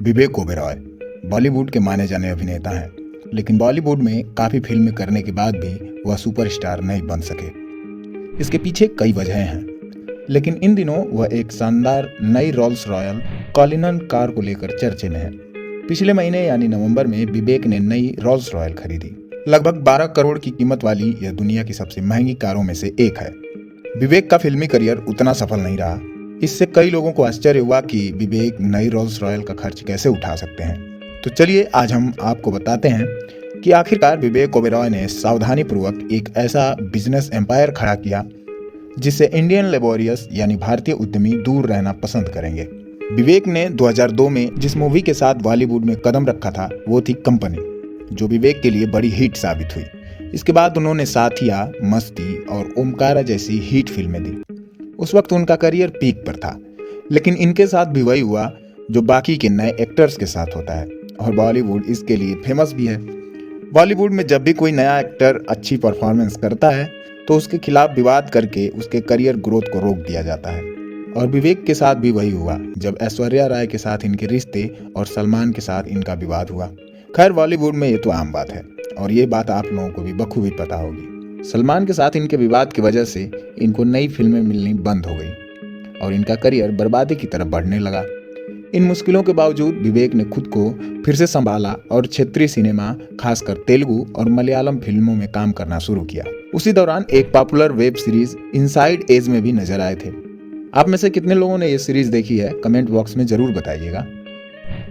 विवेक ओबेरॉय बॉलीवुड के माने जाने अभिनेता हैं, लेकिन बॉलीवुड में काफ़ी फिल्में करने के बाद भी वह सुपरस्टार नहीं बन सके। इसके पीछे कई वजहें हैं, लेकिन इन दिनों वह एक शानदार नई रोल्स रॉयल कॉलिनन कार को लेकर चर्चे में है। पिछले महीने यानी नवंबर में विवेक ने नई रोल्स रॉयल खरीदी। लगभग 12 करोड़ की कीमत वाली यह दुनिया की सबसे महंगी कारों में से एक है। विवेक का फिल्मी करियर उतना सफल नहीं रहा। इससे कई लोगों को आश्चर्य हुआ कि विवेक नई रोल्स रॉयल का खर्च कैसे उठा सकते हैं। तो चलिए आज हम आपको बताते हैं कि आखिरकार विवेक ओबेरॉय ने सावधानीपूर्वक एक ऐसा बिजनेस एम्पायर खड़ा किया जिससे इंडियन लेबोरियस यानी भारतीय उद्यमी दूर रहना पसंद करेंगे। विवेक ने 2002 में जिस मूवी के साथ बॉलीवुड में कदम रखा था वो थी कंपनी, जो विवेक के लिए बड़ी हिट साबित हुई। इसके बाद उन्होंने साथिया, मस्ती और ओमकारा जैसी हिट फिल्में दी। उस वक्त उनका करियर पीक पर था, लेकिन इनके साथ भी वही हुआ जो बाकी के नए एक्टर्स के साथ होता है, और बॉलीवुड इसके लिए फेमस भी है। बॉलीवुड में जब भी कोई नया एक्टर अच्छी परफॉर्मेंस करता है तो उसके खिलाफ विवाद करके उसके करियर ग्रोथ को रोक दिया जाता है, और विवेक के साथ भी वही हुआ जब ऐश्वर्या राय के साथ इनके रिश्ते और सलमान के साथ इनका विवाद हुआ। खैर, बॉलीवुड में ये तो आम बात है और ये बात आप लोगों को भी बखूबी पता होगी। सलमान के साथ इनके विवाद की वजह से इनको नई फिल्में मिलनी बंद हो गई और इनका करियर बर्बादी की तरफ बढ़ने लगा। इन मुश्किलों के बावजूद विवेक ने खुद को फिर से संभाला और क्षेत्रीय सिनेमा, खासकर तेलुगु और मलयालम फिल्मों में काम करना शुरू किया। उसी दौरान एक popular web series Inside Edge में भी नजर आए थे। आप में से कितने लोगों ने ये सीरीज देखी है, कमेंट बॉक्स में जरूर बताइएगा।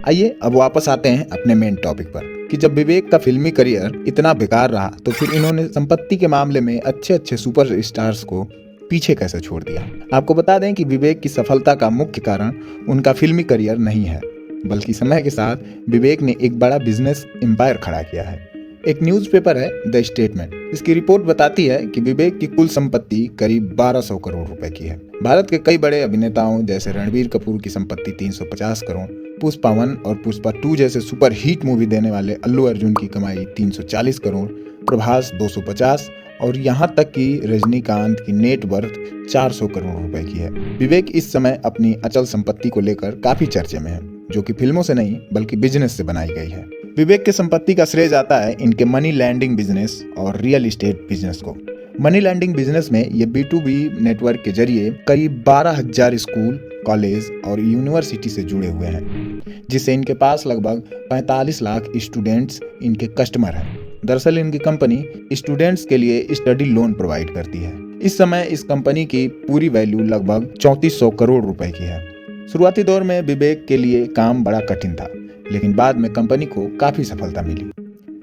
आइए अब वापस आते हैं अपने मेन टॉपिक पर कि जब विवेक का फिल्मी करियर इतना बेकार रहा तो फिर इन्होंने संपत्ति के मामले में अच्छे सुपर स्टार्स को पीछे कैसे छोड़ दिया। आपको बता दें कि विवेक की सफलता का मुख्य कारण उनका फिल्मी करियर नहीं है, बल्कि समय के साथ विवेक ने एक बड़ा बिजनेस एम्पायर खड़ा किया है। एक न्यूज़पेपर है द स्टेटमेंट, इसकी रिपोर्ट बताती है कि विवेक की कुल संपत्ति करीब 1200 करोड़ रुपए की है। भारत के कई बड़े अभिनेताओं जैसे रणबीर कपूर की संपत्ति 350 करोड़, पुष्पा 1 और पुष्पा 2 जैसे सुपर हिट मूवी देने वाले अल्लू अर्जुन की कमाई 340 करोड़, प्रभास 250 और यहाँ तक कि रजनीकांत की नेट वर्थ 400 करोड़ रुपए की है। विवेक इस समय अपनी अचल संपत्ति को लेकर काफी चर्चे में है, जो कि फिल्मों से नहीं बल्कि बिजनेस से बनाई गई है। विवेक के संपत्ति का श्रेय जाता है इनके मनी लैंडिंग बिजनेस और रियल एस्टेट बिजनेस को। मनी लैंडिंग बिजनेस में ये B2B नेटवर्क के जरिए करीब 12,000 स्कूल, कॉलेज और यूनिवर्सिटी से जुड़े हुए हैं, जिससे इनके पास लगभग 45 लाख स्टूडेंट्स इनके कस्टमर हैं। दरअसल इनकी कंपनी स्टूडेंट्स के लिए स्टडी लोन प्रोवाइड करती है। इस समय इस कंपनी की पूरी वैल्यू लगभग 3400 करोड़ रुपए की है। शुरुआती दौर में विवेक के लिए काम बड़ा कठिन था, लेकिन बाद में कंपनी को काफी सफलता मिली।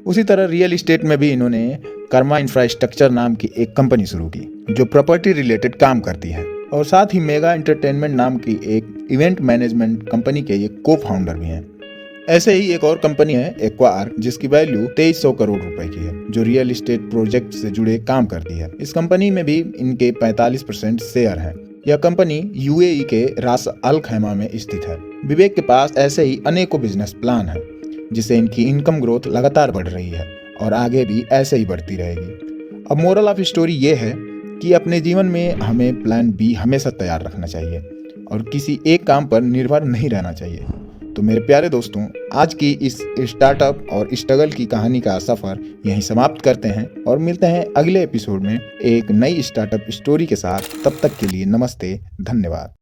उसी तरह रियल एस्टेट में भी इन्होंने कर्मा इंफ्रास्ट्रक्चर नाम की एक कंपनी शुरू की, जो प्रॉपर्टी रिलेटेड काम करती है, और साथ ही मेगा एंटरटेनमेंट नाम की एक इवेंट मैनेजमेंट कंपनी के ये को फाउंडर भी हैं। ऐसे ही एक और कंपनी है एक्वाआर, जिसकी वैल्यू 2300 करोड़ रुपए की है, जो रियल एस्टेट प्रोजेक्ट से जुड़े काम करती है। इस कंपनी में भी इनके 45% शेयर हैं। यह कंपनी UAE के रास अल खैमा में स्थित है। विवेक के पास ऐसे ही अनेकों बिजनेस प्लान हैं, जिससे इनकी इनकम ग्रोथ लगातार बढ़ रही है और आगे भी ऐसे ही बढ़ती रहेगी। अब मोरल ऑफ स्टोरी ये है कि अपने जीवन में हमें प्लान B हमेशा तैयार रखना चाहिए और किसी एक काम पर निर्भर नहीं रहना चाहिए। तो मेरे प्यारे दोस्तों, आज की इस स्टार्टअप और स्ट्रगल की कहानी का सफर यहीं समाप्त करते हैं और मिलते हैं अगले एपिसोड में एक नई स्टार्टअप स्टोरी के साथ। तब तक के लिए नमस्ते, धन्यवाद।